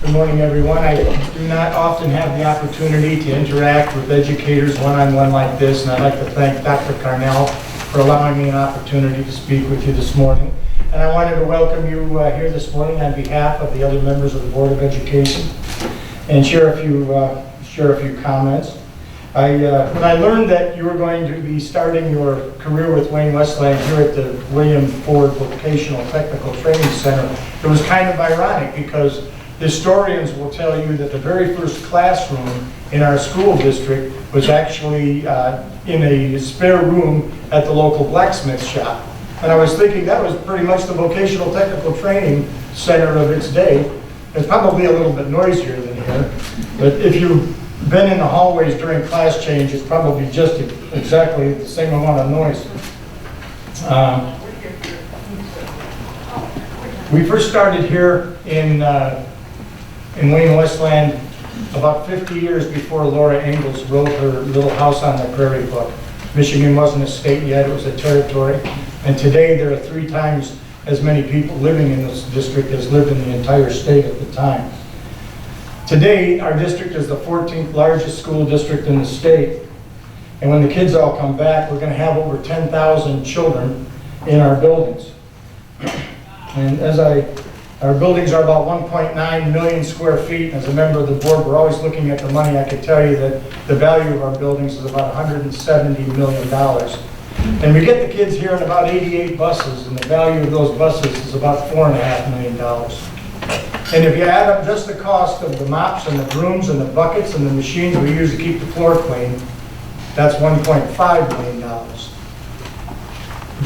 Good morning, everyone. I do not often have the opportunity to interact with educators one-on-one like this, and I'd like to thank Dr. Carnell for allowing me an opportunity to speak with you this morning. And I wanted to welcome you here this morning on behalf of the other members of the Board of Education and share a few comments. When I learned that you were going to be starting your career with Wayne-Westland here at the William Ford Vocational Technical Training Center, it was kind of ironic because historians will tell you that the very first classroom in our school district was actually in a spare room at the local blacksmith shop. And I was thinking that was pretty much the vocational technical training center of its day. It's probably a little bit noisier than here, but if you've been in the hallways during class change, it's probably just exactly the same amount of noise. We first started here in Wayne-Westland about 50 years before Laura Ingalls wrote her Little House on the Prairie book. Michigan wasn't a state yet, it was a territory. And today there are 3 times as many people living in this district as lived in the entire state at the time. Today, our district is the 14th largest school district in the state. And when the kids all come back, we're going to have over 10,000 children in our buildings. And our buildings are about 1.9 million square feet. As a member of the board, we're always looking at the money. I can tell you that the value of our buildings is about $170 million. And we get the kids here in about 88 buses, and the value of those buses is about $4.5 million. And if you add up just the cost of the mops and the brooms and the buckets and the machines we use to keep the floor clean, that's $1.5 million.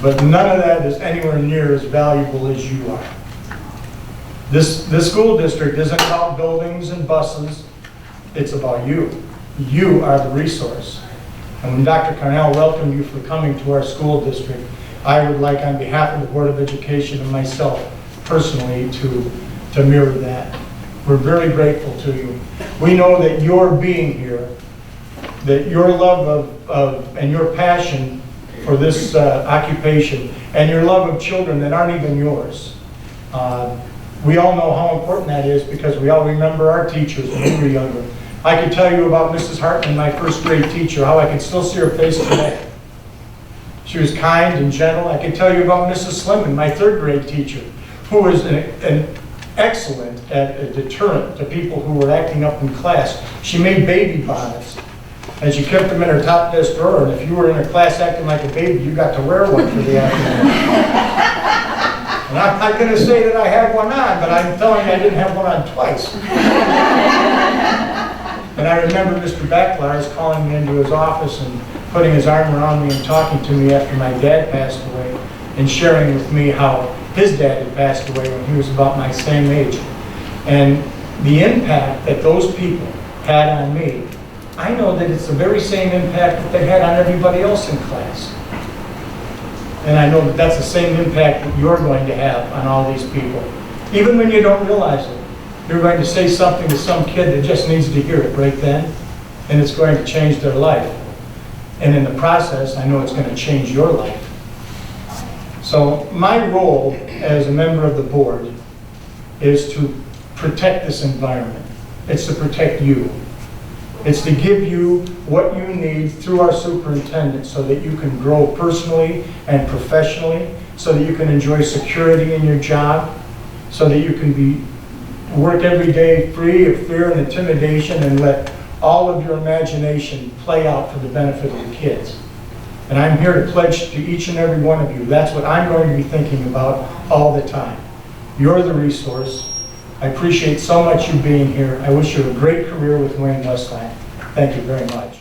But none of that is anywhere near as valuable as you are. This school district isn't about buildings and buses, it's about you. You are the resource. And when Dr. Carnell welcomed you for coming to our school district, I would like, on behalf of the Board of Education and myself personally, to mirror that. We're very grateful to you. We know that your being here, that your love of and your passion for this occupation, and your love of children that aren't even yours. We all know how important that is because we all remember our teachers when we were younger. I could tell you about Mrs. Hartman, my first grade teacher, how I can still see her face today. She was kind and gentle. I could tell you about Mrs. Slimman, my third grade teacher, who was an excellent at a deterrent to people who were acting up in class. She made baby bonnets, and she kept them in her top desk drawer, and if you were in her class acting like a baby, you got to wear one for the afternoon. And I'm not going to say that I have one on, but I'm telling you I didn't have one on twice. And I remember Mr. Backlaris calling me into his office and putting his arm around me and talking to me after my dad passed away and sharing with me how his dad had passed away when he was about my same age. And the impact that those people had on me, I know that it's the very same impact that they had on everybody else in class. And I know that that's the same impact that you're going to have on all these people. Even when you don't realize it, you're going to say something to some kid that just needs to hear it right then, and it's going to change their life. And in the process, I know it's going to change your life. So my role as a member of the board is to protect this environment. It's to protect you. It's to give you what you need through our superintendent so that you can grow personally and professionally, so that you can enjoy security in your job, so that you can work every day free of fear and intimidation and let all of your imagination play out for the benefit of the kids. And I'm here to pledge to each and every one of you, that's what I'm going to be thinking about all the time. You're the resource. I appreciate so much you being here. I wish you a great career with Wayne-Westland. Thank you very much.